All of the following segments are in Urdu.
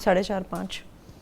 4.5-5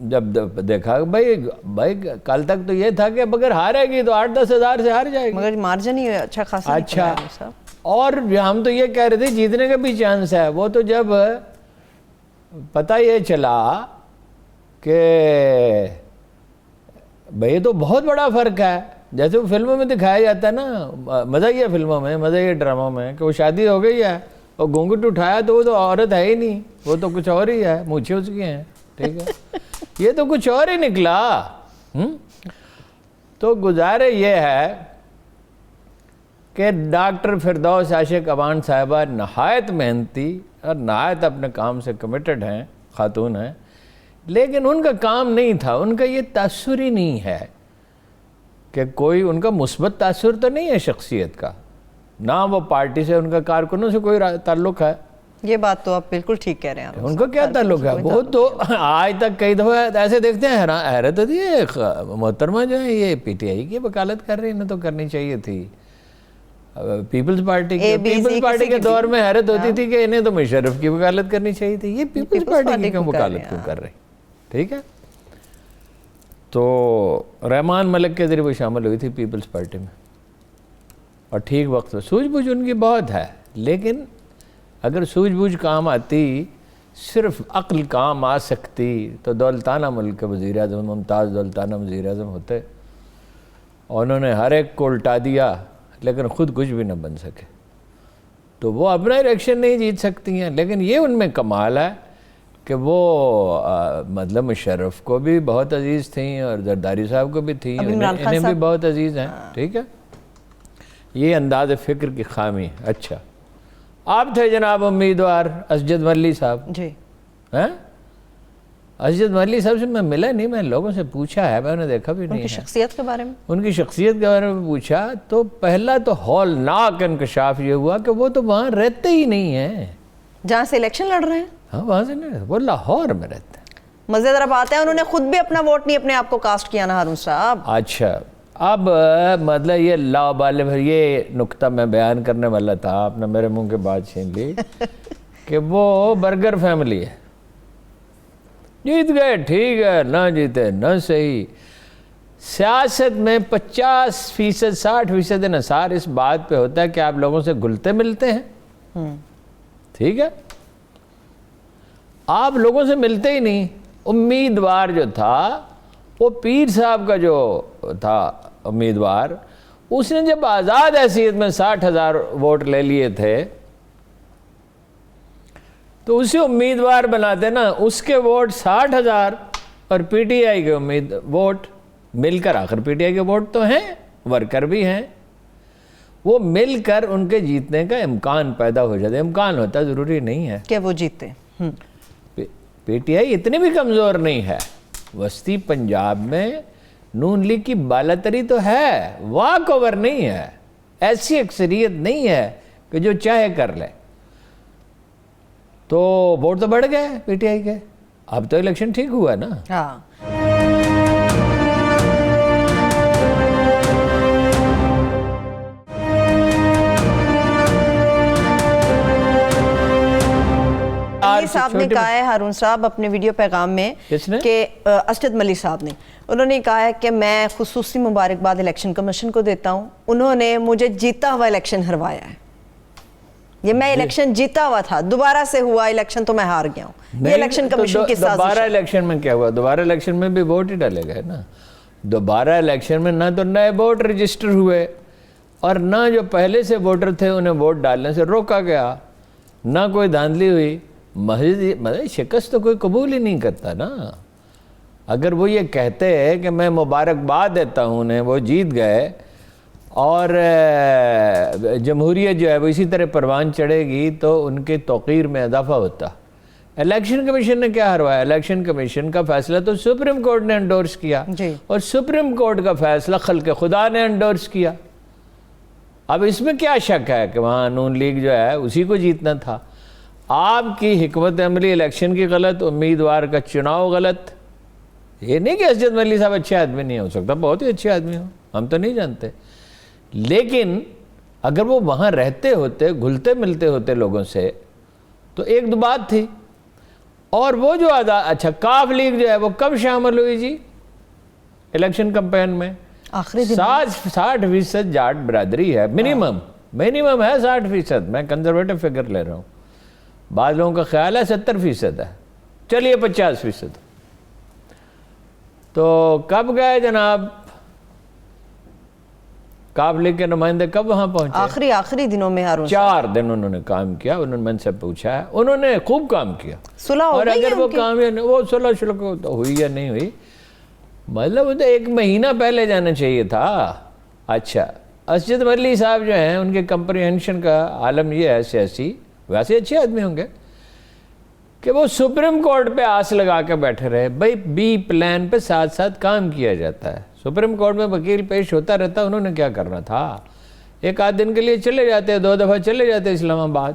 جب دیکھا بھائی کل تک تو یہ تھا کہ اگر ہارے گی تو 8-10 ہزار سے ہار جائے گی، مگر مارجن ہی اچھا خاصا اچھا، اور ہم تو یہ کہہ رہے تھے جیتنے کا بھی چانس ہے. وہ تو جب پتہ یہ چلا کہ بھئی تو بہت بڑا فرق ہے، جیسے وہ فلموں میں دکھایا جاتا ہے نا، مزہ یہ فلموں میں، مزہ یہ ڈراموں میں کہ وہ شادی ہو گئی ہے اور گھونگھٹ اٹھایا تو وہ تو عورت ہے ہی نہیں، وہ تو کچھ اور ہی ہے، مونچھیں اس کی ہیں، ٹھیک ہے، یہ تو کچھ اور ہی نکلا. تو گزارے یہ ہے کہ ڈاکٹر فردوس عاشق اوان صاحبہ نہایت محنتی اور نہایت اپنے کام سے کمیٹڈ ہیں، خاتون ہیں، لیکن ان کا کام نہیں تھا، ان کا یہ تاثر ہی نہیں ہے کہ کوئی ان کا مثبت تاثر تو نہیں ہے شخصیت کا، نہ وہ پارٹی سے، ان کا کارکنوں سے کوئی تعلق ہے. یہ بات تو آپ بالکل ٹھیک کہہ رہے ہیں. ان کا کیا تعلق ہے؟ وہ تو آج تک کئی دفعہ ایسے دیکھتے ہیں، حیرت ہوتی ہے، محترمہ جو ہے یہ پی ٹی آئی کی وکالت کر رہی ہے، انہیں تو کرنی چاہیے تھی. پیپلز پارٹی کے دور میں حیرت ہوتی تھی کہ انہیں تو مشرف کی وکالت کرنی چاہیے تھی، یہ پیپلز پارٹی کی کیوں وکالت کیوں کر رہی؟ ٹھیک ہے. تو رحمان ملک کے ذریعے وہ شامل ہوئی تھی پیپلز پارٹی میں، اور ٹھیک وقت پہ سوجھ بوجھ ان کی بہت ہے، لیکن اگر سوجھ بوجھ کام آتی، صرف عقل کام آ سکتی تو دولتانہ ملک کے وزیر اعظم، ممتاز دولتانہ وزیر اعظم ہوتے، اور انہوں نے ہر ایک کو الٹا دیا لیکن خود کچھ بھی نہ بن سکے. تو وہ اپنا الیکشن نہیں جیت سکتی ہیں، لیکن یہ ان میں کمال ہے کہ وہ مطلب مشرف کو بھی بہت عزیز تھیں اور زرداری صاحب کو بھی تھیں، انہیں بھی بہت عزیز ہیں. ٹھیک ہے، یہ انداز فکر کی خامی. اچھا، آپ تھے جناب امیدوار اسجد ملی صاحب. جی ہاں، اسجد ملی صاحب سے میں ملا نہیں، میں لوگوں سے پوچھا ہے، میں انہیں دیکھا بھی نہیں ہے. ان کی شخصیت کے بارے میں، ان کی شخصیت کے بارے میں پوچھا تو پہلا تو ہولناک انکشاف یہ ہوا کہ وہ تو وہاں رہتے ہی نہیں ہیں جہاں سے الیکشن لڑ رہے ہیں. ہاں، وہاں سے نہیں، وہ لاہور میں رہتے ہیں. مزیدار بات ہے، انہوں نے خود بھی اپنا ووٹ نہیں اپنے آپ کو کاسٹ کیا نا ہارون صاحب. اچھا، اب مطلب یہ لابالغ، یہ نقطہ میں بیان کرنے والا تھا، آپ نے میرے منہ کے بات چھین لی کہ وہ برگر فیملی ہے، جیت گئے ٹھیک ہے، نہ جیتے نہ صحیح. سیاست میں 50%، 60% انحصار اس بات پہ ہوتا ہے کہ آپ لوگوں سے گھلتے ملتے ہیں. ٹھیک ہے، آپ لوگوں سے ملتے ہی نہیں. امیدوار جو تھا وہ پیر صاحب کا جو تھا امیدوار، اس نے جب آزاد حیثیت میں 60,000 ووٹ لے لیے تھے تو اسے امیدوار بناتے نا، اس کے ووٹ 60,000 اور پی ٹی آئی کے ووٹ مل کر، آخر پی ٹی آئی کے ووٹ تو ہیں، ورکر بھی ہیں، وہ مل کر ان کے جیتنے کا امکان پیدا ہو جاتا ہے. امکان ہوتا ہے، ضروری نہیں ہے کہ وہ جیتے. پی ٹی آئی اتنی بھی کمزور نہیں ہے. وسطی پنجاب میں نون لیگ کی بالاتری تو ہے، واک اوور نہیں ہے، ایسی اکثریت نہیں ہے کہ جو چاہے کر لے. تو ووٹ تو بڑھ گئے پی ٹی آئی کے. اب تو الیکشن ٹھیک ہوا نا. ہاں، صاحب نے کہا ہے، ہارون صاحب اپنے ویڈیو پیغام میں، کہ اسجد ملی صاحب نے، انہوں نے کہا ہے کہ میں خصوصی مبارکباد الیکشن کمیشن کو دیتا ہوں، انہوں نے مجھے جیتا ہوا الیکشن ہروایا ہے. یہ میں الیکشن جیتا ہوا تھا، دوبارہ سے ہوا الیکشن تو میں ہار گیا ہوں. یہ الیکشن کمیشن کی سازش ہے. دوبارہ الیکشن میں کیا ہوا؟ دوبارہ الیکشن میں بھی ووٹ ہی ڈالے گئے نا. دوبارہ الیکشن میں نہ تو نئے ووٹ رجسٹر ہوئے، اور نہ جو پہلے سے ووٹر تھے انہیں ووٹ ڈالنے سے روکا گیا، نہ کوئی دھاندلی ہوئی. مطلب شکست تو کوئی قبول ہی نہیں کرتا نا. اگر وہ یہ کہتے ہیں کہ میں مبارکباد دیتا ہوں انہیں، وہ جیت گئے، اور جمہوریت جو ہے وہ اسی طرح پروان چڑھے گی تو ان کی توقیر میں اضافہ ہوتا. الیکشن کمیشن نے کیا ہروایا؟ الیکشن کمیشن کا فیصلہ تو سپریم کورٹ نے انڈورس کیا، اور سپریم کورٹ کا فیصلہ خلق خدا نے انڈورس کیا. اب اس میں کیا شک ہے کہ وہاں نون لیگ جو ہے اسی کو جیتنا تھا. آپ کی حکمت عملی الیکشن کی غلط، امیدوار کا چناؤ غلط. یہ نہیں کہ اسجد ملی صاحب اچھے آدمی نہیں ہو سکتا، بہت ہی اچھے آدمی ہوں، ہم تو نہیں جانتے، لیکن اگر وہ وہاں رہتے ہوتے، گھلتے ملتے ہوتے لوگوں سے، تو ایک دو بات تھی. اور وہ جو اچھا کاف لیگ جو ہے وہ کب شامل ہوئی جی الیکشن کمپین میں؟ آخری دن 60% جاٹ برادری ہے منیمم ہے 60%. میں کنزرویٹو فگر لے رہا ہوں. بعض لوگوں کا خیال ہے 70% ہے, چلیے 50%. تو کب گئے جناب کاف لیگ کے نمائندے کب وہاں پہنچے؟ آخری دنوں میں ہارون 4 دن انہوں نے کام کیا. انہوں نے من سے پوچھا ہے, انہوں نے خوب کام کیا. صلح ہو اور گئی اگر وہ کام وہ صلح ہوئی یا نہیں ہوئی, مطلب تو 1 مہینہ پہلے جانا چاہیے تھا. اچھا اسجد ملی صاحب جو ہیں ان کے کمپریہنشن کا عالم یہ ہے سیاسی, ویسے اچھے آدمی ہوں گے, کہ وہ سپریم کورٹ پہ آس لگا کے بیٹھے رہے. بھائی بی پلان پہ ساتھ ساتھ کام کیا جاتا ہے. سپریم کورٹ میں وکیل پیش ہوتا رہتا, انہوں نے کیا کرنا تھا؟ 1 آدھ دن کے لیے چلے جاتے, 2 دفعہ چلے جاتے اسلام آباد,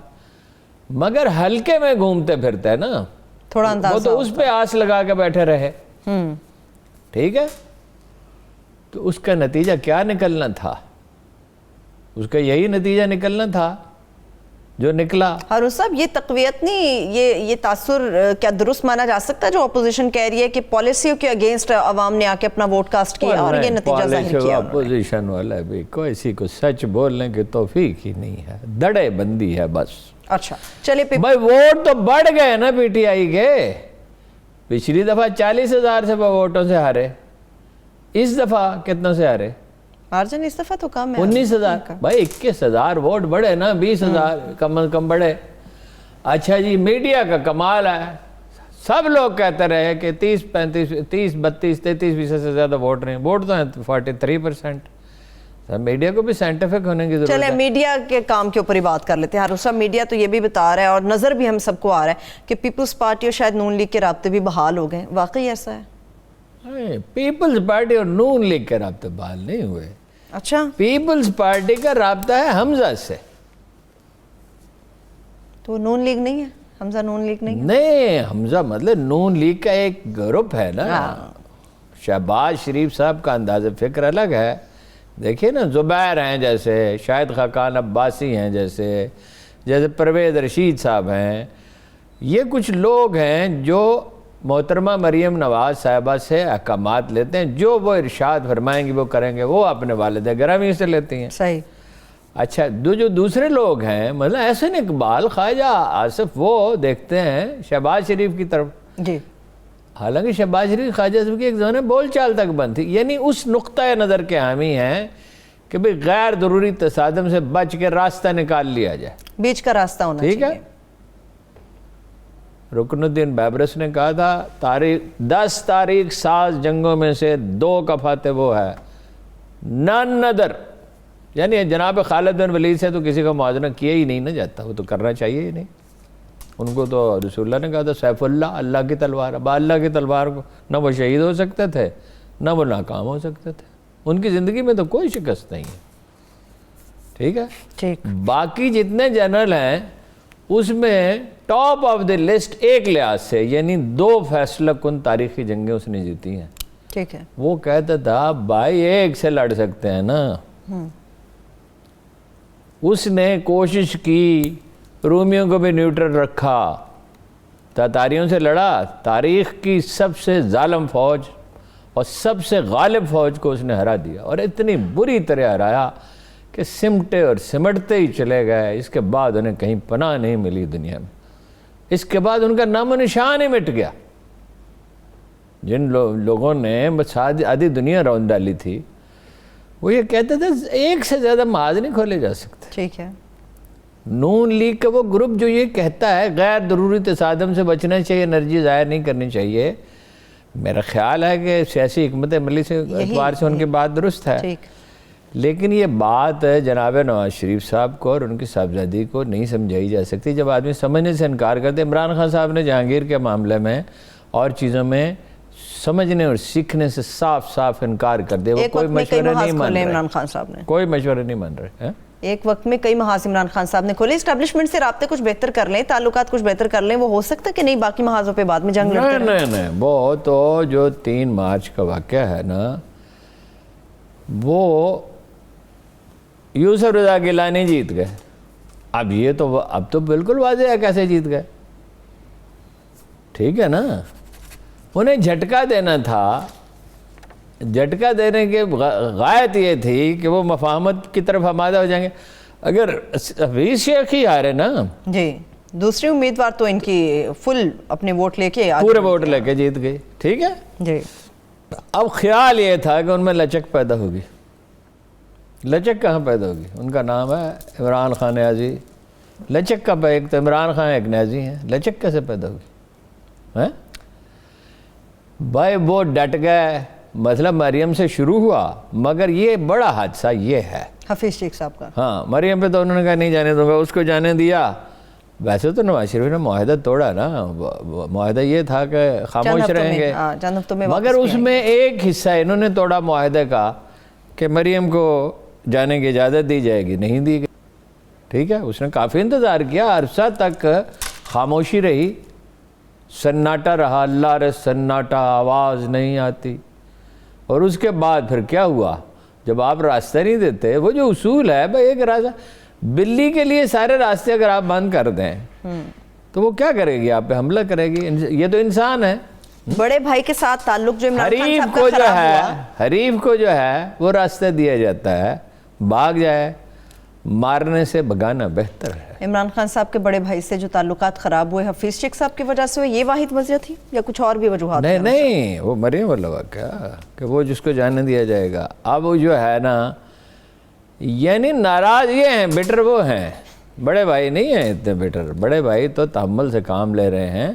مگر ہلکے میں گھومتے پھرتے ہیں نا, تھوڑا اندازہ وہ تو اس پہ آس لگا کے بیٹھے رہے. ٹھیک ہے, تو اس کا نتیجہ کیا نکلنا تھا؟ اس کا یہی نتیجہ نکلنا تھا جو نکلا. ہارون صاحب یہ تقویت نہیں, یہ تاثر کیا درست مانا جا سکتا ہے جو اپوزیشن کہہ رہی ہے کہ پالیسیوں کے اگینسٹ عوام نے آ کے اپنا ووٹ کاسٹ کیا اور یہ نتیجہ ظاہر کیا؟ اپوزیشن والا بھی کسی کو سچ بولنے کی توفیق ہی نہیں ہے, دڑے بندی ہے بس. اچھا چلے بھائی ووٹ تو بڑھ گئے نا پی ٹی آئی کے. پچھلی دفعہ 40,000 سے ووٹوں سے ہارے, اس دفعہ کتنا سے ہارے؟ مارجن اس دفعہ تو کم ہے 19,000. بھائی 21,000 ووٹ بڑھے نا, 20,000 کم از کم بڑھے. اچھا جی میڈیا کا کمال ہے, سب لوگ کہتے رہے کہ 33% سے زیادہ ووٹ نہیں, ووٹ تو ہیں 43%. میڈیا کو بھی سائنٹیفک ہونے کی ضرورت ہے. چلے میڈیا کے کام کے اوپر ہی بات کر لیتے ہیں. ہارون صاحب میڈیا تو یہ بھی بتا رہا ہے اور نظر بھی ہم سب کو آ رہا ہے کہ پیپلز پارٹی اور شاید نون لیگ کے رابطے بھی بحال ہو گئے, واقعی ایسا ہے؟ پیپلز پارٹی اور نون لیگ کے رابطے بحال نہیں ہوئے. اچھا پیپلز پارٹی کا رابطہ ہے حمزہ سے. تو نون لیگ نہیں ہے, حمزہ نون لیگ نہیں ہے؟ نہیں, حمزہ مطلب نون لیگ کا ایک گروپ ہے نا. شہباز شریف صاحب کا انداز فکر الگ ہے. دیکھیے نا, زبیر ہیں جیسے, شاہد خاقان عباسی ہیں جیسے پرویز رشید صاحب ہیں, یہ کچھ لوگ ہیں جو محترمہ مریم نواز صاحبہ سے احکامات لیتے ہیں, جو وہ ارشاد فرمائیں گے وہ کریں گے, وہ اپنے والد گرامی سے لیتی ہیں. صحیح. اچھا جو دوسرے لوگ ہیں مطلب احسن اقبال, خواجہ آصف, وہ دیکھتے ہیں شہباز شریف کی طرف. جی حالانکہ شہباز شریف خواجہ آصف کی ایک زمانے بول چال تک بند تھی, یعنی اس نقطۂ نظر کے حامی ہیں کہ بھئی غیر ضروری تصادم سے بچ کے راستہ نکال لیا جائے, بیچ کا راستہ ہونا چاہیے. ٹھیک ہے. رکن الدین بیبرس نے کہا تھا 10 تاریخ ساز جنگوں میں سے 2 کا فاتح وہ ہے, نان ندر, یعنی جناب خالد بن ولید سے تو کسی کا موازنہ کیا ہی نہیں نہ جاتا, وہ تو کرنا چاہیے ہی نہیں. ان کو تو رسول اللہ نے کہا تھا سیف اللہ, اللہ کی تلوار. اب اللہ کی تلوار کو نہ وہ شہید ہو سکتے تھے نہ وہ ناکام ہو سکتے تھے, ان کی زندگی میں تو کوئی شکست نہیں ہے. ٹھیک ہے. ٹھیک. باقی جتنے جنرل ہیں اس میں ٹاپ آف دی لسٹ ایک لحاظ سے, یعنی 2 فیصلہ کن تاریخی جنگیں اس نے جیتی ہیں. ٹھیک ہے. وہ کہتا تھا بھائی ایک سے لڑ سکتے ہیں نا. اس نے کوشش کی, رومیوں کو بھی نیوٹرل رکھا, تاتاریوں سے لڑا, تاریخ کی سب سے ظالم فوج اور سب سے غالب فوج کو اس نے ہرا دیا, اور اتنی بری طرح ہرایا کہ سمٹے اور سمٹتے ہی چلے گئے. اس کے بعد انہیں کہیں پناہ نہیں ملی دنیا میں. اس کے بعد ان کا نام و نشان ہی مٹ گیا. جن لوگوں نے بس آدھی دنیا رون ڈالی تھی, وہ یہ کہتے تھے ایک سے زیادہ محاذ نہیں کھولے جا سکتے. ٹھیک ہے. نون لیگ کا وہ گروپ جو یہ کہتا ہے غیر ضروری تصادم سے بچنا چاہیے, انرجی ضائع نہیں کرنی چاہیے, میرا خیال ہے کہ سیاسی حکمت عملی سے اعتبار سے ان کی بات درست ہے. لیکن یہ بات جناب نواز شریف صاحب کو اور ان کی صاحبزادی کو نہیں سمجھائی جا سکتی جب آدمی سمجھنے سے انکار کرتے. عمران خان صاحب نے جہانگیر کے معاملے میں اور چیزوں میں سمجھنے اور سیکھنے سے صاف انکار کر دے. وہ کوئی مشورہ نہیں مان رہے, عمران خان صاحب نے کوئی مشورہ نہیں مان رہے. ایک وقت میں کئی محاذ عمران خان صاحب نے کھولے. اسٹیبلشمنٹ سے رابطے کچھ بہتر کر لیں, تعلقات کچھ بہتر کر لیں, وہ ہو سکتا ہے کہ نہیں باقی محاذوں پہ بعد میں جنگ لڑتے رہیں؟ نہیں, وہ تو جو 3 مارچ کا واقعہ ہے نا, وہ یوسف رضا گیلانی جیت گئے. اب یہ تو اب تو بالکل واضح ہے کیسے جیت گئے. ٹھیک ہے نا. انہیں جھٹکا دینا تھا. جھٹکا دینے کے غایت یہ تھی کہ وہ مفاہمت کی طرف آمادہ ہو جائیں گے. اگر حفیظ شیخ ہی آ رہے نا جی دوسری امیدوار تو ان کی فل اپنے ووٹ لے کے پورے ووٹ لے کے جیت گئی. ٹھیک ہے جی. اب خیال یہ تھا کہ ان میں لچک پیدا ہوگی. لچک کہاں پیدا ہوگی؟ ان کا نام ہے عمران خان نیازی. لچک کا ایک تو عمران خان ایک نیازی ہیں. لچک کیسے پیدا ہوگی؟ بھائی وہ ڈٹ گئے. مطلب مریم سے شروع ہوا مگر یہ بڑا حادثہ یہ ہے حفیظ شیخ صاحب کا. ہاں مریم پہ تو انہوں نے کہا نہیں جانے دوں گا, اس کو جانے دیا. ویسے تو نواز شریف نے معاہدہ توڑا نا. معاہدہ یہ تھا کہ خاموش رہیں گے, مگر اس میں ایک حصہ انہوں نے توڑا معاہدے کا کہ مریم کو جانے کی اجازت دی جائے گی. نہیں دی گئی. ٹھیک ہے, اس نے کافی انتظار کیا, عرصہ تک خاموشی رہی, سناٹا رہا. اللہ رے سناٹا, آواز نہیں آتی. اور اس کے بعد پھر کیا ہوا؟ جب آپ راستہ نہیں دیتے, وہ جو اصول ہے بھائی ایک راستہ, بلی کے لیے سارے راستے اگر آپ بند کر دیں تو وہ کیا کرے گی؟ آپ پہ حملہ کرے گی. یہ تو انسان ہے. بڑے بھائی کے ساتھ تعلق جو عمران خان صاحب کا خراب ہوا, حریف کو جو ہے وہ راستہ دیا جاتا ہے, بھاگ جائے. مارنے سے بھگانا بہتر ہے. عمران خان صاحب کے بڑے بھائی سے جو تعلقات خراب ہوئے حفیظ شیخ صاحب کی وجہ سے ہوئے, یہ واحد وجہ تھی یا کچھ اور بھی وجوہات؟ نہیں, وہ مریم والا واقعہ کہ وہ جس کو جانے دیا جائے گا. اب وہ جو ہے نا, یعنی ناراض یہ ہیں, بیٹر وہ ہیں. بڑے بھائی نہیں ہیں اتنے بیٹر. بڑے بھائی تو تحمل سے کام لے رہے ہیں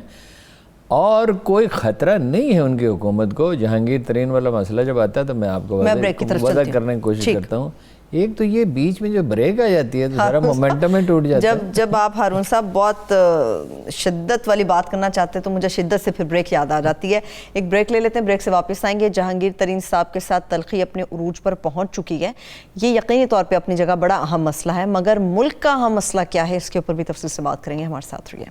اور کوئی خطرہ نہیں ہے ان کی حکومت کو. جہانگیر ترین والا مسئلہ جب آتا ہے تو میں آپ کو وضاحت کرنے کی کوشش کرتا ہوں. ایک تو یہ بیچ میں جو بریک آ جاتی ہے تو سارا مومنٹم میں ٹوٹ جاتا ہے. جب آپ ہارون صاحب بہت شدت والی بات کرنا چاہتے ہیں تو مجھے شدت سے پھر بریک یاد آ جاتی ہے. ایک بریک لے لیتے ہیں, بریک سے واپس آئیں گے. جہانگیر ترین صاحب کے ساتھ تلخی اپنے عروج پر پہنچ چکی ہے. یہ یقینی طور پہ اپنی جگہ بڑا اہم مسئلہ ہے, مگر ملک کا اہم مسئلہ کیا ہے اس کے اوپر بھی تفصیل سے بات کریں گے. ہمارے ساتھ رہیے.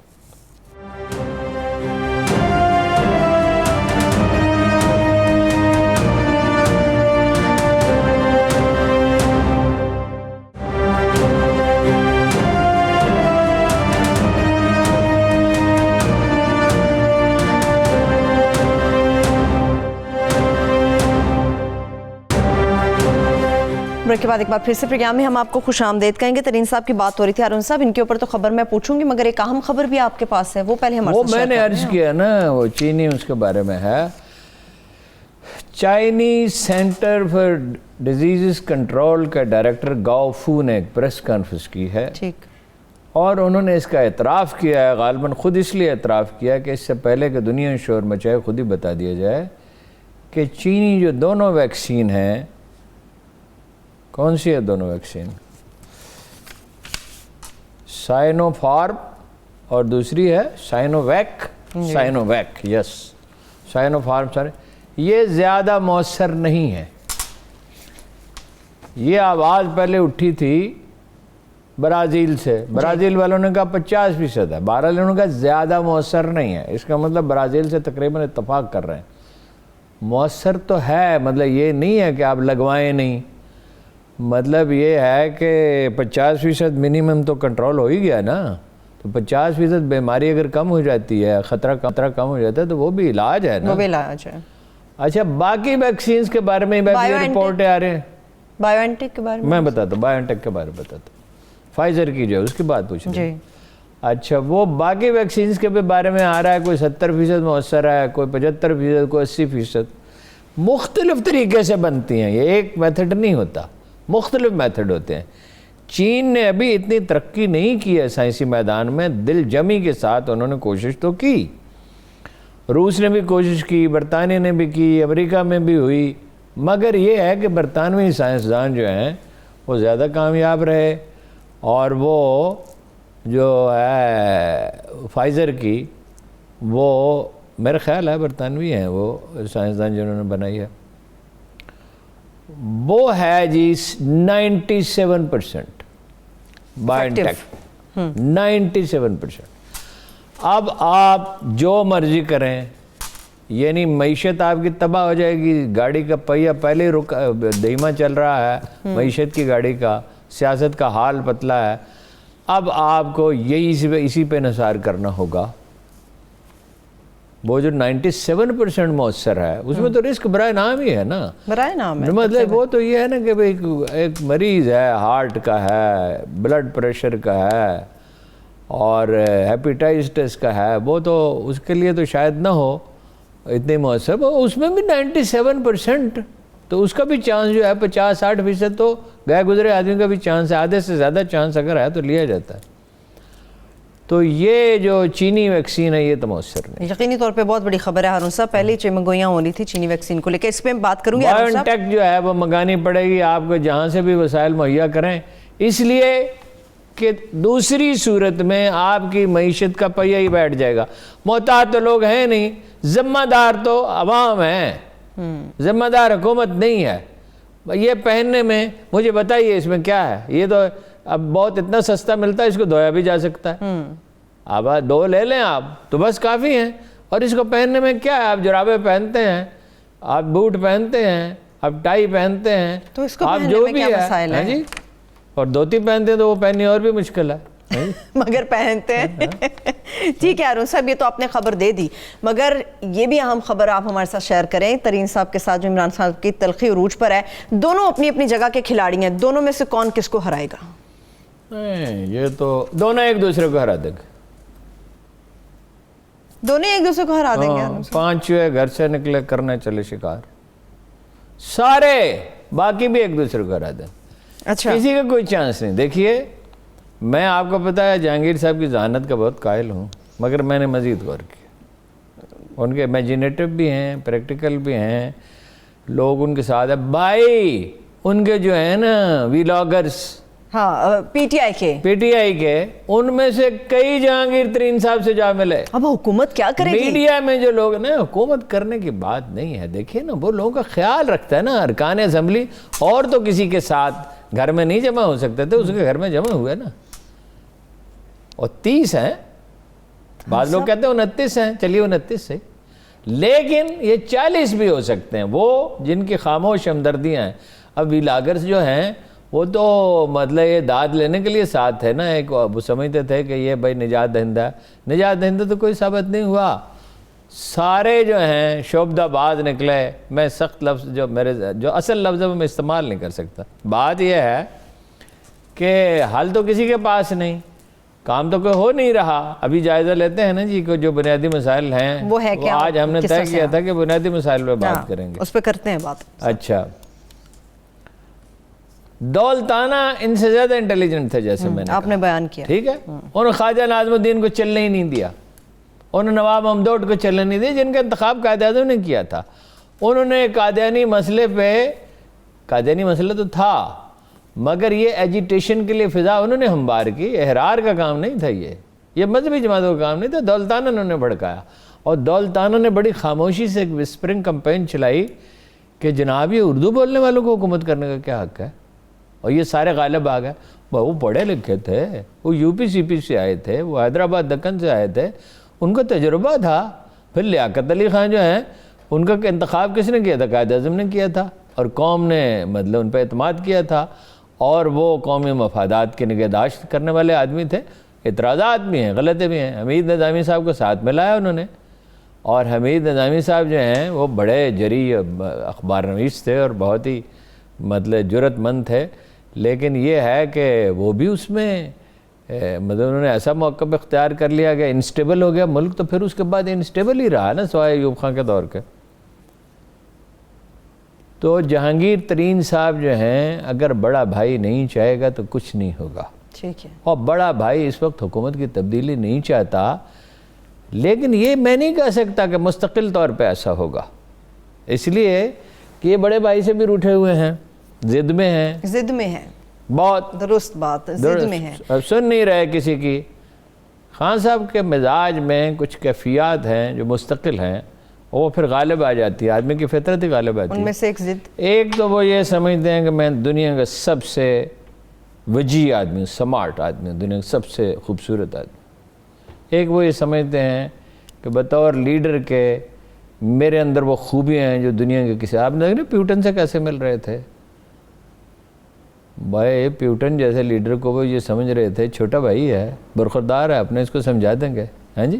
بریک کے بعد ایک بار پھر سے پروگرام میں ہم آپ کو خوش آمدید کہیں گے. ترین صاحب کی بات ہو رہی تھی. ہارون صاحب ان کے اوپر تو خبر میں پوچھوں گی, مگر ایک اہم خبر بھی آپ کے پاس ہے, وہ پہلے ہمارے وہ میں نے عرض کیا نا, وہ چینی اس کے بارے میں ہے. Chinese centre for diseases control کا ڈائریکٹر گاؤ فو نے ایک پریس کانفرنس کی ہے. ٹھیک. اور انہوں نے اس کا اعتراف کیا ہے, غالباً خود اس لیے اعتراف کیا کہ اس سے پہلے کہ دنیا شور مچائے خود ہی بتا دیا جائے کہ چینی جو دونوں ویکسین ہیں, کون سی ہے دونوں ویکسین؟ سائنو فارم اور دوسری ہے سائنو ویک. سائنو ویک, یس, سائنو فارم. سارے یہ زیادہ مؤثر نہیں ہے. یہ آواز پہلے اٹھی تھی برازیل سے. برازیل والوں نے کہا 50% ہے, 12 والوں نے کہا زیادہ مؤثر نہیں ہے. اس کا مطلب برازیل سے تقریباً اتفاق کر رہے ہیں. مؤثر تو ہے, مطلب یہ نہیں ہے کہ آپ لگوائیں نہیں, مطلب یہ ہے کہ 50% منیمم تو کنٹرول ہو ہی گیا نا. تو 50% بیماری اگر کم ہو جاتی ہے, خطرہ کم ہو جاتا ہے تو وہ بھی علاج ہے نا. وہ بھی علاج ہے. اچھا, باقی ویکسینز کے بارے میں رپورٹیں آ رہے ہیں. بائیو این ٹیک کے بارے میں میں بتاتا ہوں, بائیو این ٹیک کے بارے میں بتاتا ہوں. فائزر کی جو ہے اس کی بات پوچھ رہے ہیں. اچھا, وہ باقی ویکسینز کے بارے میں آ رہا ہے, کوئی 70% مؤثر ہے, کوئی 75%, کوئی 80%. مختلف طریقے سے بنتی ہیں, یہ ایک میتھڈ نہیں ہوتا, مختلف میتھڈ ہوتے ہیں. چین نے ابھی اتنی ترقی نہیں کی ہے سائنسی میدان میں. دل جمی کے ساتھ انہوں نے کوشش تو کی, روس نے بھی کوشش کی, برطانیہ نے بھی کی, امریکہ میں بھی ہوئی, مگر یہ ہے کہ برطانوی سائنسدان جو ہیں وہ زیادہ کامیاب رہے. اور وہ جو ہے فائزر کی, وہ میرا خیال ہے برطانوی ہیں وہ سائنسدان جنہوں نے بنائی ہے, وہ ہے جی 97% بائیو این ٹیک. 97%. اب آپ جو مرضی کریں, یعنی معیشت آپ کی تباہ ہو جائے گی. گاڑی کا پہیہ پہلے دھیما چل رہا ہے معیشت کی گاڑی کا, سیاست کا حال پتلا ہے. اب آپ کو یہی اسی پہ انحصار کرنا ہوگا. وہ جو 97% مؤثر ہے اس میں تو رسک برائے نام ہی ہے نا. برائے نام ہے مطلب وہ تو یہ ہے نا کہ بھئی ایک مریض ہے ہارٹ کا ہے, بلڈ پریشر کا ہے اور ہیپیٹائٹس کا ہے, وہ تو اس کے لیے تو شاید نہ ہو اتنی مؤثر, اس میں بھی 97%, تو اس کا بھی چانس جو ہے 50-60% تو گئے گزرے آدمی کا بھی چانس ہے, آدھے سے زیادہ چانس اگر ہے تو لیا جاتا ہے. تو یہ جو چینی ویکسین ہے یہ تو مؤثر نہیں. یقینی طور پہ بہت بڑی خبر ہے ہارون صاحب, پہلے چمگویاں ہونی تھی چینی ویکسین کو لے کے, اس پہ بات کروں گی. بایو این ٹیک جو ہے وہ منگانی پڑے گی آپ کو جہاں سے بھی وسائل مہیا کریں, اس لیے کہ دوسری صورت میں آپ کی معیشت کا پہیہ ہی بیٹھ جائے گا. محتاط تو لوگ ہیں نہیں, ذمہ دار تو عوام ہیں, ذمہ دار حکومت نہیں ہے. یہ پہننے میں مجھے بتائیے اس میں کیا ہے, یہ تو اب بہت اتنا سستا ملتا ہے, اس کو دھویا بھی جا سکتا ہے. اب 2 لے لیں آپ تو بس کافی ہیں, اور اس کو پہننے میں کیا ہے, آپ جرابیں پہنتے ہیں, آپ بوٹ پہنتے ہیں, آپ ٹائی پہنتے ہیں, تو اس کو آپ پہننے جو میں بھی کیا مسائل ہے ہیں؟ جی, اور دھوتی پہنتے ہیں تو وہ پہننی اور بھی مشکل ہے مگر پہنتے ہیں. ٹھیک ہے ہارون صاحب, یہ تو آپ نے خبر دے دی, مگر یہ بھی اہم خبر آپ ہمارے ساتھ شیئر کریں. ترین صاحب کے ساتھ جو عمران صاحب کی تلخی عروج پر ہے, دونوں اپنی اپنی جگہ کے کھلاڑی ہیں, دونوں میں سے کون کس کو ہرائے گا؟ یہ تو دونوں ایک دوسرے کو ہرا دیں گے, دونوں ایک دوسرے کو ہرا دیں گے. 5 چوہے گھر سے نکلے کرنے چلے شکار, سارے باقی بھی ایک دوسرے کو ہرا دیں. اچھا, کسی کا کوئی چانس نہیں. دیکھیے میں آپ کو پتا ہے جہانگیر صاحب کی ذہانت کا بہت قائل ہوں, مگر میں نے مزید غور کیا. ان کے امیجنیٹو بھی ہیں, پریکٹیکل بھی ہیں, لوگ ان کے ساتھ ہیں. بھائی ان کے جو ہیں نا ویلاگرز, ہاں پی ٹی آئی کے, ان میں سے کئی جہانگیر ترین صاحب سے جا ملے. اب حکومت کیا کرے گی؟ میڈیا میں جو لوگ نا, حکومت کرنے کی بات نہیں ہے. دیکھیے نا وہ لوگوں کا خیال رکھتا ہے نا, ارکان اسمبلی, اور تو کسی کے ساتھ گھر میں نہیں جمع ہو سکتے تھے, اس کے گھر میں جمع ہوئے نا, اور 30 ہیں, بعض لوگ کہتے ہیں 29 ہیں, چلیے 29 سے, لیکن یہ 40 بھی ہو سکتے ہیں, وہ جن کی خاموش ہمدردیاں ہیں. اب ویلاگرز جو ہیں وہ تو مطلب یہ داد لینے کے لیے ساتھ ہے نا, ایک وہ سمجھتے تھے کہ یہ بھائی نجات دہندہ ہے. نجات دہندہ تو کوئی ثابت نہیں ہوا. سارے جو ہیں شعبدہ باز نکلے. میں سخت لفظ جو اصل لفظ ہے میں استعمال نہیں کر سکتا. بات یہ ہے کہ حل تو کسی کے پاس نہیں, کام تو کوئی ہو نہیں رہا. ابھی جائزہ لیتے ہیں نا جی, کو جو بنیادی مسائل ہیں وہ ہے کیا, آج ہم نے طے کیا تھا کہ بنیادی مسائل پہ بات کریں گے, اس پہ کرتے ہیں بات. اچھا, دولتانہ ان سے زیادہ انٹیلیجنٹ تھے جیسے میں نے آپ نے بیان کیا, ٹھیک ہے. انہوں نے خواجہ ناظم الدین کو چلنے ہی نہیں دیا, انہوں نے نواب ممدوٹ کو چلنے نہیں دیا, جن کا انتخاب قائد اعظم نے کیا تھا. انہوں نے قادیانی مسئلے پہ, قادیانی مسئلہ تو تھا مگر یہ ایجیٹیشن کے لیے فضا انہوں نے ہموار کی. احرار کا کام نہیں تھا, یہ مذہبی جماعتوں کا کام نہیں تھا. دولتانہ انہوں نے بھڑکایا, اور دولتانہ نے بڑی خاموشی سے ایک وسپرنگ کمپین چلائی کہ جناب یہ اردو بولنے والوں کو حکومت کرنے کا کیا حق ہے, اور یہ سارے غالب آ گئے. وہ پڑھے لکھے تھے, وہ یو پی سی پی سے آئے تھے, وہ حیدرآباد دکن سے آئے تھے, ان کا تجربہ تھا. پھر لیاقت علی خان جو ہیں, ان کا انتخاب کس نے کیا تھا؟ قائد اعظم نے کیا تھا, اور قوم نے مطلب ان پہ اعتماد کیا تھا, اور وہ قومی مفادات کی نگہداشت کرنے والے آدمی تھے. اعتراضات بھی ہیں, غلطے بھی ہیں. حمید نظامی صاحب کو ساتھ میں لایا انہوں نے, اور حمید نظامی صاحب جو ہیں وہ بڑے جری اخبار نویس تھے اور بہت ہی مطلب جرت مند تھے. لیکن یہ ہے کہ وہ بھی اس میں مطلب انہوں نے ایسا موقف اختیار کر لیا کہ انسٹیبل ہو گیا ملک, تو پھر اس کے بعد انسٹیبل ہی رہا نا سوائے ایوب خان کے دور کے. تو جہانگیر ترین صاحب جو ہیں, اگر بڑا بھائی نہیں چاہے گا تو کچھ نہیں ہوگا. ٹھیک ہے, اور بڑا بھائی اس وقت حکومت کی تبدیلی نہیں چاہتا, لیکن یہ میں نہیں کہہ سکتا کہ مستقل طور پہ ایسا ہوگا, اس لیے کہ یہ بڑے بھائی سے بھی روٹھے ہوئے ہیں, ضد میں ہیں, ضد میں ہیں, بہت درست بات, ضد میں ہیں, اب سن نہیں رہے کسی کی. خان صاحب کے مزاج میں کچھ کیفیات ہیں جو مستقل ہیں, وہ پھر غالب آ جاتی ہے, آدمی کی فطرت ہی غالب آتی ہے. ان میں سے ایک ضد, ایک تو وہ یہ سمجھتے ہیں کہ میں دنیا کا سب سے وجی آدمی, سمارٹ آدمی, دنیا کا سب سے خوبصورت آدمی. ایک وہ یہ سمجھتے ہیں کہ بطور لیڈر کے میرے اندر وہ خوبیاں ہیں جو دنیا کے کسی, آپ نے دیکھا پیوٹن سے کیسے مل رہے تھے بھائی. پیوٹن جیسے لیڈر کو وہ یہ سمجھ رہے تھے چھوٹا بھائی ہے, برخوردار ہے, اپنے اس کو سمجھا دیں گے, ہاں جی,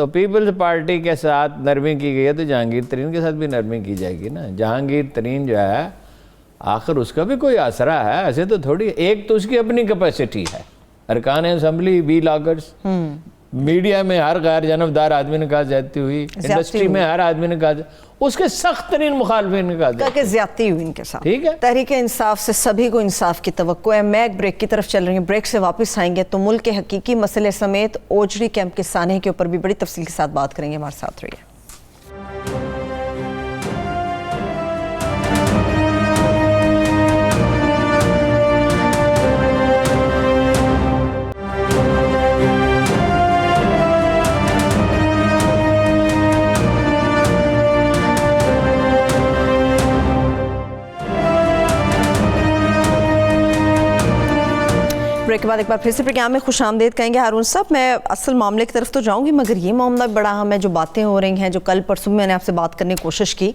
تو پیپلز پارٹی کے ساتھ نرمی کی گئی ہے تو جہانگیر ترین کے ساتھ بھی نرمی کی جائے گی نا. جہانگیر ترین جو ہے آخر اس کا بھی کوئی آسرا ہے, ایسے تو تھوڑی. ایک تو اس کی اپنی کیپیسٹی ہے, ارکان اسمبلی وی لاگرز, میڈیا میں ہر غیر جانبدار آدمی نے کہا زیادتی ہوئی, انڈسٹری میں ہر آدمی نے کہا, اس کے سخت ترین مخالفین نے کہا کہ زیادتی ہوئی ان کے ساتھ. ٹھیک ہے, تحریک انصاف سے سبھی کو انصاف کی توقع ہے. میں ایک بریک کی طرف چل رہی ہوں, بریک سے واپس آئیں گے تو ملک کے حقیقی مسئلے سمیت اوجڑی کیمپ کے سانحے کے اوپر بھی بڑی تفصیل کے ساتھ بات کریں گے. ہمارے ساتھ رہیے. بریک کے بعد ایک بار پھر سے پروگرام میں خوش آمدید کہیں گے. ہارون صاحب, میں اصل معاملے کی طرف تو جاؤں گی, مگر یہ معاملہ بڑا اہم ہے. جو باتیں ہو رہی ہیں, جو کل پرسوں میں نے آپ سے بات کرنے کی کوشش کی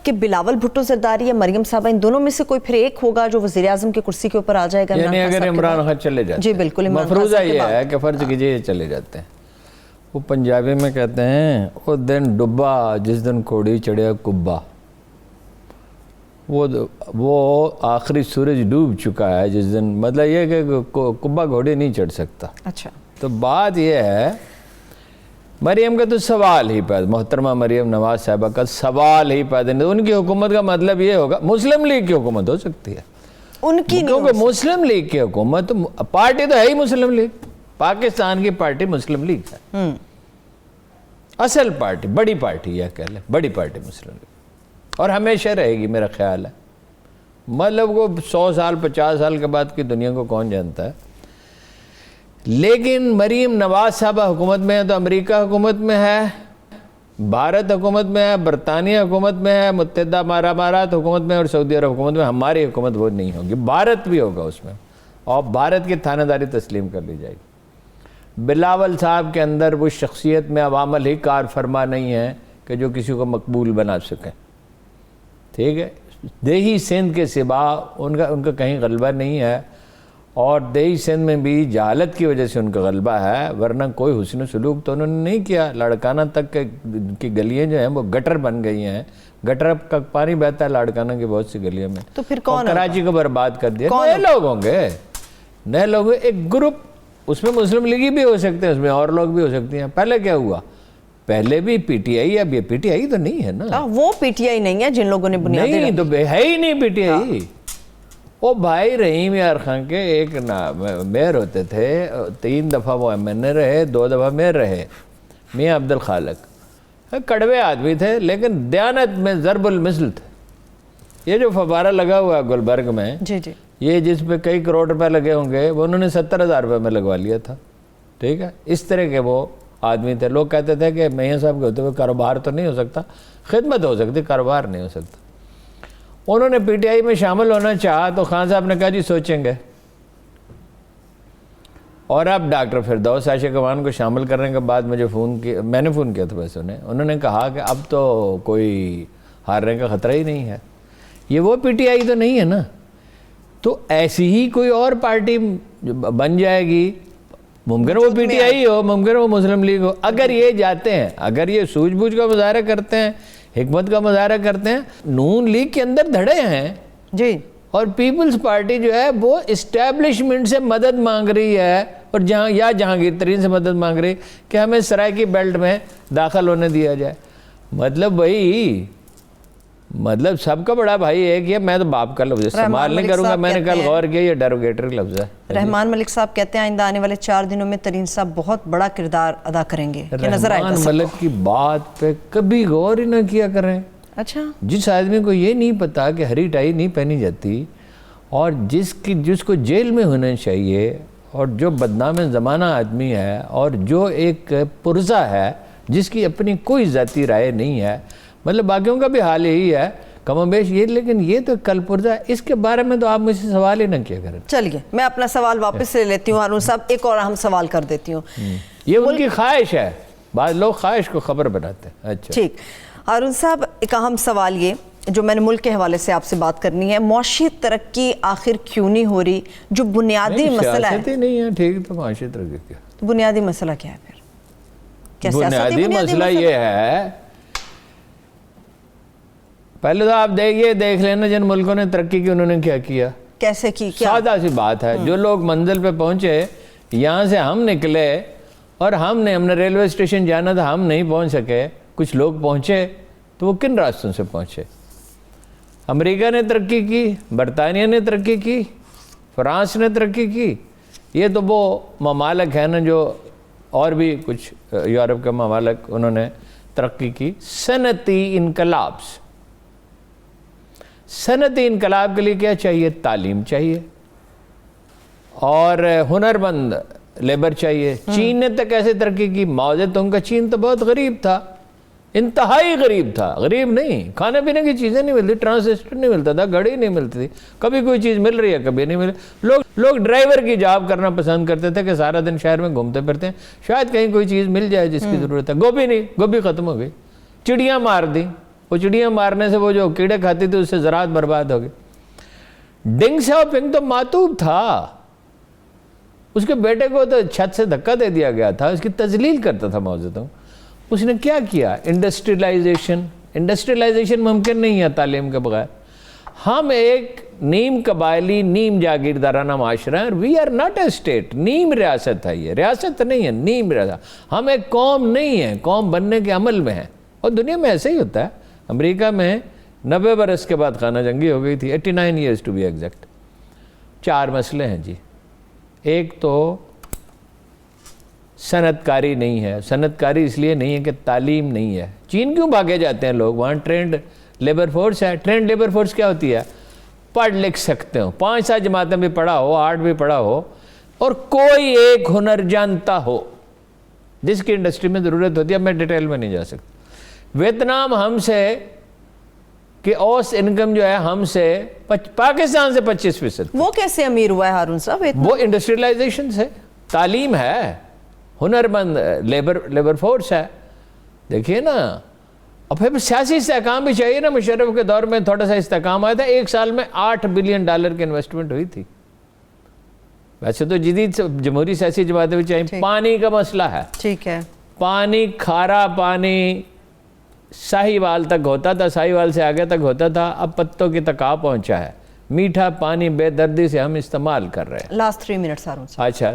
کہ بلاول بھٹو زرداری یا مریم صاحبہ, ان دونوں میں سے کوئی پھر ایک ہوگا جو وزیر اعظم کی کرسی کے اوپر آ جائے گا. یعنی اگر عمران خان چلے جاتے ہیں, جی بالکل, مفروضہ یہ ہے کہ فرض کیجئے یہ چلے جاتے ہیں. وہ پنجابی میں کہتے ہیں وہ دن ڈبا جس دن کوڑی چڑھیا کبا, وہ آخری سورج ڈوب چکا ہے جس دن, مطلب یہ کہ کبا گھوڑی نہیں چڑھ سکتا. اچھا, تو بات یہ ہے مریم کا تو سوال ہی پیدا, محترمہ مریم نواز صاحبہ کا سوال ہی پیدا نہیں. ان کی حکومت کا مطلب یہ ہوگا مسلم لیگ کی حکومت ہو سکتی ہے ان کی, کیونکہ مسلم لیگ کی حکومت, پارٹی تو ہے ہی مسلم لیگ, پاکستان کی پارٹی مسلم لیگ ہے, اصل پارٹی, بڑی پارٹی ہے, کہہ لیں بڑی پارٹی مسلم لیگ, اور ہمیشہ رہے گی میرا خیال ہے. مطلب وہ 100 سال 50 سال کے بعد کی دنیا کو کون جانتا ہے. لیکن مریم نواز صاحبہ حکومت میں ہے تو امریکہ حکومت میں ہے, بھارت حکومت میں ہے, برطانیہ حکومت میں ہے, متحدہ امارات حکومت میں, اور سعودی عرب حکومت میں. ہماری حکومت وہ نہیں ہوگی, بھارت بھی ہوگا اس میں, اور بھارت کی تھانہ داری تسلیم کر لی جائے گی. بلاول صاحب کے اندر وہ شخصیت میں عوامل ہی کار فرما نہیں ہے کہ جو کسی کو مقبول بنا سکیں. ٹھیک ہے, دیہی سندھ کے سوا ان کا کہیں غلبہ نہیں ہے, اور دیہی سندھ میں بھی جہالت کی وجہ سے ان کا غلبہ ہے, ورنہ کوئی حسن و سلوک تو انہوں نے نہیں کیا. لاڑکانہ تک کی گلیاں جو ہیں وہ گٹر بن گئی ہیں, گٹر کا پانی بہتا ہے لاڑکانہ کی بہت سی گلیوں میں. تو پھر کون, کراچی کو برباد کر دیا. نئے لوگ ہوں گے, نئے لوگ, ایک گروپ, اس میں مسلم لیگی بھی ہو سکتے ہیں, اس میں اور لوگ بھی ہو سکتے ہیں. پہلے کیا ہوا, پہلے بھی پی ٹی آئی, اب یہ پی ٹی آئی تو نہیں ہے نا, وہ پی ٹی آئی نہیں ہے جن لوگوں نے بنیادی, نہیں تو ہے ہی نہیں پی ٹی آئی. وہ بھائی رحیم یار خان کے ایک میئر ہوتے تھے, 3 دفعہ وہ ایم این اے رہے, 2 دفعہ میئر رہے, میاں عبد الخالق. کڑوے آدمی تھے لیکن دیانت میں ضرب المثل تھے. یہ جو فوارہ لگا ہوا ہے گلبرگ میں, جی جی, یہ جس پہ کئی کروڑ روپے لگے ہوں گے, وہ انہوں نے 70,000 روپے میں لگوا لیا تھا. ٹھیک ہے, اس طرح کے وہ آدمی تھے. لوگ کہتے تھے کہ میاں صاحب کے ہوتے ہوئے کاروبار تو نہیں ہو سکتا, خدمت ہو سکتی, کاروبار نہیں ہو سکتا. انہوں نے پی ٹی آئی میں شامل ہونا چاہا تو خان صاحب نے کہا جی سوچیں گے, اور اب ڈاکٹر فردوس عاشق امان کو شامل کرنے کے بعد مجھے فون کیا, میں نے فون کیا تھا ویسے انہوں نے کہا کہ اب تو کوئی ہارنے کا خطرہ ہی نہیں ہے. یہ وہ پی ٹی آئی تو نہیں ہے نا, تو ایسی ہی کوئی اور پارٹی بن جائے گی. ممکن وہ پی ٹی آئی ہو, ممکن وہ مسلم لیگ ہو. اگر یہ جاتے ہیں, اگر یہ سوجھ بوجھ کا مظاہرہ کرتے ہیں, حکمت کا مظاہرہ کرتے ہیں, نون لیگ کے اندر دھڑے ہیں جی, اور پیپلز پارٹی جو ہے وہ اسٹیبلشمنٹ سے مدد مانگ رہی ہے, اور یا جہانگیر ترین سے مدد مانگ رہی کہ ہمیں سرائکی بیلٹ میں داخل ہونے دیا جائے. مطلب وہی, مطلب سب کا بڑا بھائی ایک ہے. میں تو باپ کا لفظ استعمال نہیں کروں گا, میں نے کل غور کیا, یہ ڈیروگیٹری لفظ ہے. رحمان ملک صاحب کہتے ہیں آئندہ آنے والے 4 دنوں میں ترین صاحب بہت بڑا کردار ادا کریں گے. رحمان ملک کی بات پہ کبھی غور ہی نہ کیا کریں. اچھا, جس آدمی کو یہ نہیں پتا کہ ہری ٹائی نہیں پہنی جاتی, اور جس کو جیل میں ہونا چاہیے, اور جو بدنام زمانہ آدمی ہے, اور جو ایک پرزہ ہے جس کی اپنی کوئی ذاتی رائے نہیں ہے, مطلب باقیوں کا بھی حال یہی ہے کم و بیش یہ, لیکن یہ تو کل پرزہ ہے. اس کے بارے میں تو آپ مجھ سے سوال ہی نہ کیا کریں. چلیے میں اپنا سوال واپس لے لیتی ہوں ہارون صاحب, ایک اور اہم سوال کر دیتی ہوں. یہ ان کی خواہش ہے, بعض لوگ خواہش کو خبر بناتے ہیں. اچھا ٹھیک, ہارون صاحب ایک اہم سوال یہ جو میں نے ملک کے حوالے سے آپ سے بات کرنی ہے, معاشی ترقی آخر کیوں نہیں ہو رہی, جو بنیادی مسئلہ ہے. سیاست ہی نہیں ہے ٹھیک, تو معاشی ترقی کیا, بنیادی مسئلہ کیا ہے پھر, بنیادی مسئلہ یہ ہے، پہلے تو آپ دیکھ لینا جن ملکوں نے ترقی کی انہوں نے کیا کیا، کیسے کی. سادہ سی بات ہے. جو لوگ منزل پہ پہنچے، یہاں سے ہم نکلے اور ہم نے ریلوے اسٹیشن جانا تھا، ہم نہیں پہنچ سکے، کچھ لوگ پہنچے، تو وہ کن راستوں سے پہنچے؟ امریکہ نے ترقی کی، برطانیہ نے ترقی کی، فرانس نے ترقی کی. یہ تو وہ ممالک ہیں نا جو اور بھی کچھ یورپ کے ممالک انہوں نے ترقی کی. صنعتی انقلاب کے لیے کیا چاہیے؟ تعلیم چاہیے اور ہنرمند لیبر چاہیے. چین نے تو کیسے ترقی کی؟ ماؤ زے تونگ کا چین تو بہت غریب تھا، انتہائی غریب تھا. غریب نہیں، کھانے پینے کی چیزیں نہیں ملتی، ٹرانسپورٹ نہیں ملتا تھا، گاڑی نہیں ملتی تھی، کبھی کوئی چیز مل رہی ہے کبھی نہیں مل رہی. لوگ ڈرائیور کی جاب کرنا پسند کرتے تھے کہ سارا دن شہر میں گھومتے پھرتے ہیں، شاید کہیں کوئی چیز مل جائے جس کی ضرورت ہے. گوبھی نہیں، گوبھی ختم ہو گئی. چڑیاں مار دی، وہ چڑیاں مارنے سے وہ جو کیڑے کھاتی تھی اس سے زراعت برباد ہو گئی. ڈنگ سیاؤپنگ تو ماتوب تھا، اس کے بیٹے کو تو چھت سے دھکا دے دیا گیا تھا، اس کی تذلیل کرتا تھا ماؤ زے تونگ. اس نے کیا کیا؟ انڈسٹریلائزیشن ممکن نہیں ہے تعلیم کے بغیر. ہم ایک نیم قبائلی نیم جاگیردارانہ معاشرہ ہیں، we are not a state. نیم ریاست ہے، یہ ریاست نہیں ہے، نیم ریاست. ہم ایک قوم نہیں ہیں، قوم بننے کے عمل میں ہیں. اور دنیا میں ایسے ہی ہوتا ہے. امریکہ میں 90 برس کے بعد خانہ جنگی ہو گئی تھی، 89 ایئرز ٹو بی ایگزیکٹ. 4 مسئلے ہیں جی. ایک تو صنعت کاری نہیں ہے. صنعت کاری اس لیے نہیں ہے کہ تعلیم نہیں ہے. چین کیوں بھاگے جاتے ہیں لوگ؟ وہاں ٹرینڈ لیبر فورس ہے. ٹرینڈ لیبر فورس کیا ہوتی ہے؟ پڑھ لکھ سکتے ہو، 5-7 جماعتیں بھی پڑھا ہو، 8 بھی پڑھا ہو، اور کوئی ایک ہنر جانتا ہو جس کی انڈسٹری میں ضرورت ہوتی ہے. اب میں ڈیٹیل میں نہیں جا سکتا. ویتنام ہم سے کہ اوس انکم جو ہے ہم سے پاکستان سے 25%. وہ کیسے امیر ہوا ہے ہارون صاحب؟ وہ انڈسٹریلائزیشن سے. تعلیم ہے، ہنرمند لیبر فورس ہے. دیکھیے نا. اور پھر سیاسی استحکام بھی چاہیے نا. مشرف کے دور میں تھوڑا سا استحکام آیا تھا. 1 سال میں $8 بلین کی انویسٹمنٹ ہوئی تھی. ویسے تو جدید جمہوری سیاسی جماعتیں بھی چاہیے. پانی کا مسئلہ ہے. ٹھیک ہے. پانی، کھارا پانی ساہیوال تک ہوتا تھا، ساہیوال سے آگے تک ہوتا تھا، اب پتوں کی تک آ پہنچا ہے. میٹھا پانی بے دردی سے ہم استعمال کر رہے ہیں. لاسٹ 3 منٹس ہارون صاحب. اچھا،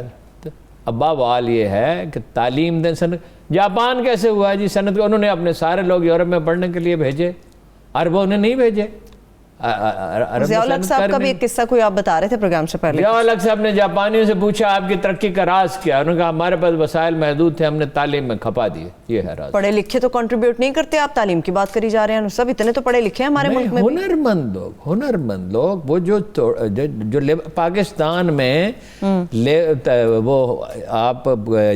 اب بوال یہ ہے کہ تعلیم دیں. جاپان کیسے ہوا جی صنعت کو؟ انہوں نے اپنے سارے لوگ یورپ میں پڑھنے کے لیے بھیجے، عربوں نے نہیں بھیجے. ضیاء الحق صاحب کا بھی ایک قصہ کوئی آپ بتا رہے تھے پروگرام سے پہلے. ضیاء الحق صاحب نے جاپانیوں سے پوچھا آپ کی ترقی کا راز کیا؟ انہوں نے کہا ہمارے پاس وسائل محدود تھے، ہم نے تعلیم میں کھپا دیے. یہ ہے راز. پڑھے لکھے تو کنٹریبیوٹ نہیں کرتے. آپ تعلیم کی بات کری جا رہے ہیں سب، اتنے تو پڑھے لکھے ہیں ہمارے ملک میں. ہنرمند لوگ وہ جو پاکستان میں وہ آپ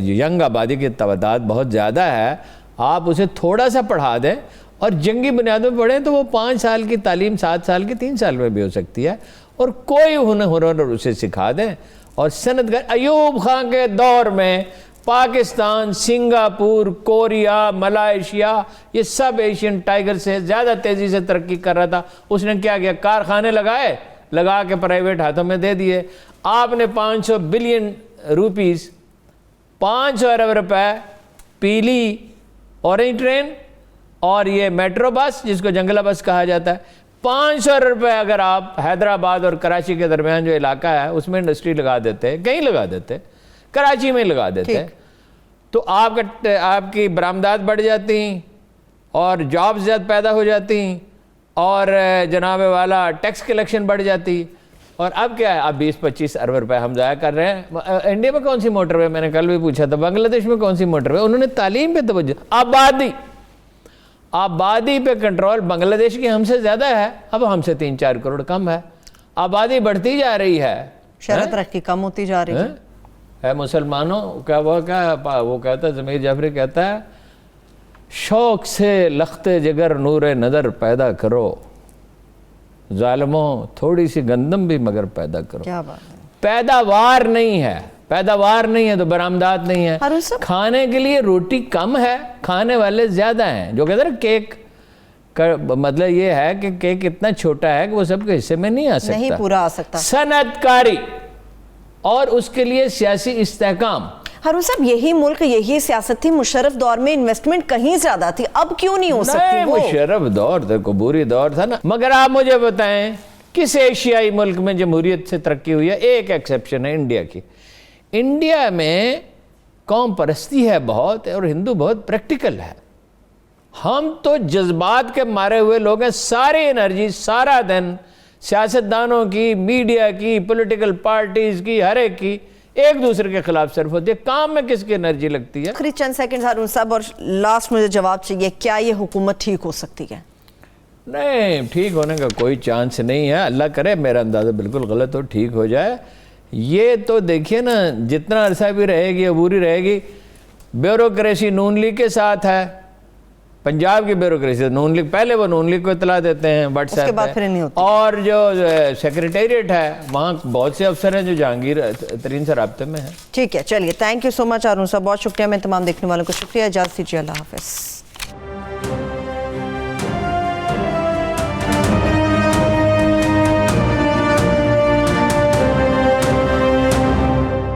ینگ آبادی کی تعداد بہت زیادہ ہے. آپ اسے تھوڑا سا پڑھا دیں اور جنگی بنیادوں پہ پڑھیں تو وہ 5 سال کی تعلیم 7 سال کی 3 سال میں بھی ہو سکتی ہے. اور کوئی ہنر اسے سکھا دیں. اور صنعت کار ایوب خان کے دور میں پاکستان، سنگاپور، کوریا، ملائیشیا، یہ سب ایشین ٹائگر سے زیادہ تیزی سے ترقی کر رہا تھا. اس نے کیا کیا؟ کارخانے لگا کے پرائیویٹ ہاتھوں میں دے دیے. آپ نے 500 بلین روپیز، 500 ارب روپے پیلی اورنج ٹرین اور یہ میٹرو بس جس کو جنگلہ بس کہا جاتا ہے، 500 روپے اگر آپ حیدرآباد اور کراچی کے درمیان جو علاقہ ہے اس میں انڈسٹری لگا دیتے، کہیں لگا دیتے، کراچی میں لگا دیتے، تو آپ کی برآمدات بڑھ جاتی اور جابز زیادہ پیدا ہو جاتی اور جناب والا ٹیکس کلیکشن بڑھ جاتی. اور اب کیا ہے؟ اب 20-25 ارب روپے ہم ضائع کر رہے ہیں. انڈیا میں کون سی موٹر وے؟ میں نے کل بھی پوچھا تھا. بنگلہ دیش میں کون سی موٹر وے؟ انہوں نے تعلیم پہ توجہ. آبادی پہ کنٹرول بنگلہ دیش کی ہم سے زیادہ ہے. اب ہم سے 3-4 کروڑ کم ہے. آبادی بڑھتی جا رہی ہے، شرح ترقی کم ہوتی جا رہی ہے. مسلمانوں کیا وہ کہتا ہے، ضمیر جعفری کہتا ہے، شوق سے لخت جگر نور نظر پیدا کرو، ظالموں تھوڑی سی گندم بھی مگر پیدا کرو. کیا بات ہے. پیداوار نہیں ہے تو برآمدات نہیں ہے. کھانے کے لیے روٹی کم ہے، کھانے والے زیادہ ہیں. جو کہتے ہیں نا کیک کا مطلب یہ ہے کہ کیک اتنا چھوٹا ہے کہ وہ سب کے حصے میں نہیں آ سکتا، نہیں پورا آ سکتا. صنعت کاری اور اس کے لیے سیاسی استحکام. ہارون صاحب یہی ملک یہی سیاست تھی, مشرف دور میں انویسٹمنٹ کہیں زیادہ تھی, اب کیوں نہیں ہو سکتی وہ؟ مشرف دور تھا, قبوری دور تھا نا. مگر آپ مجھے بتائیں کس ایشیائی ملک میں جمہوریت سے ترقی ہوئی ہے؟ ایک ایکسیپشن ہے انڈیا کی. انڈیا میں قوم پرستی ہے بہت, اور ہندو بہت پریکٹیکل ہے. ہم تو جذبات کے مارے ہوئے لوگ ہیں, ساری انرجی سارا دن سیاستدانوں کی, میڈیا کی, پولیٹیکل پارٹیز کی, ہر ایک کی ایک دوسرے کے خلاف صرف ہوتی ہے. کام میں کس کی انرجی لگتی ہے؟ آخری چند سیکنڈ ہارون صاحب, اور لاسٹ مجھے جواب چاہیے, کیا یہ حکومت ٹھیک ہو سکتی ہے؟ نہیں, ٹھیک ہونے کا کوئی چانس نہیں ہے. اللہ کرے میرا اندازہ بالکل غلط ہو, ٹھیک ہو جائے. یہ تو دیکھیے نا, جتنا عرصہ بھی رہے گی عبوری رہے گی. بیوروکریسی نون لیگ کے ساتھ ہے, پنجاب کی بیوروکریسی نون لیگ, پہلے وہ نون لیگ کو اطلاع دیتے ہیں واٹس ایپ پہ, اور جو سیکریٹریٹ ہے وہاں بہت سے افسر ہیں جو جہانگیر ترین سے رابطے میں ہیں. ٹھیک ہے, چلیے, تھینک یو سو مچ ہارون صاحب, بہت شکریہ. میں تمام دیکھنے والوں کو شکریہ, اجازت دیجیے, اللہ حافظ.